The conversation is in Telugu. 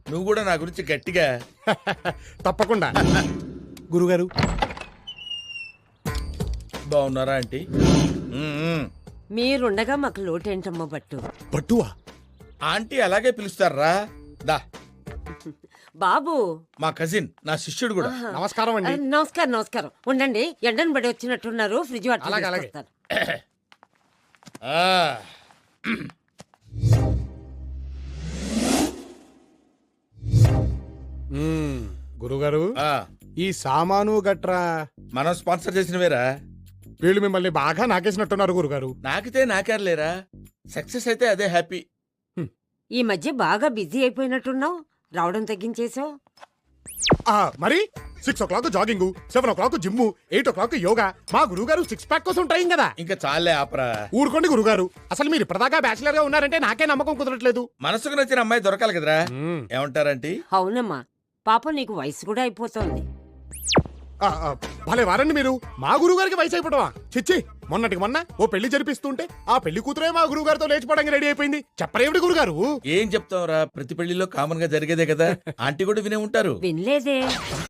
నువ్వు కూడా నా గురించి గట్టిగా. తప్పకుండా. గురుగారు బాగున్నారా ఆంటీ? మీరుండగా మాకు లోటేంటమ్మా బట్టు. పట్టువా? ఆంటీ అలాగే పిలుస్తారా. దా, బాబు. మా కజిన్, నా శిష్యుడు కూడా. నమస్కారం అండి. నమస్కారం నమస్కారం. ఉండండి, ఎండను పడి వచ్చినట్టున్నారు. ఫ్రిడ్జ్ వాటర్ అలాగే, అలాగే. తీసుకొస్తాను. ఆ, గురుగారు ఆ, ఈ సామాను గట్రా మనం స్పాన్సర్ చేసినవేరా. వీళ్ళు మిమ్మల్ని బాగా నాకేసినట్టున్నారు గురుగారు. నాకితే నాకేర్లేరా. సక్సెస్ అయితే అదే హ్యాపీ. ఈ మధ్య బాగా బిజీ అయిపోయినట్టున్నావు. రావడం తగ్గించేసావు. మరి 6 o'clock jogging, 7 o'clock gym, 8 o'clock yoga. మా గురుగారు 6 pack కోసం ట్రైన్ కదా. ఇంకా చాలే ఆపరా. ఊరుకోండి గురుగారు. అసలు మీరు ఇప్పటిదాకా బ్యాచిలర్ గా ఉన్నారంటే నాకే నమ్మకం కుదరట్లేదు. మనసుకు నచ్చిన అమ్మాయి దొరకాలి కదరా. ఏమంటారంటీ? అవునమ్మా, పాపం నీకు వయసు కూడా అయిపోతుంది. భలే వారండి మీరు. మా గురుగారికి వయసు అయిపోవటమా? చిచ్చి, మొన్నటికి మొన్న ఓ పెళ్లి జరిపిస్తుంటే ఆ పెళ్లి కూతురే మా గురుగారితో లేచిపోవడానికి రెడీ అయిపోయింది. చెప్పరేమిటి గురుగారు? ఏం చెప్తావురా, ప్రతి పెళ్లిలో కామన్ గా జరిగేదే కదా. ఆంటీ కూడా వినే ఉంటారు. వినలేదే.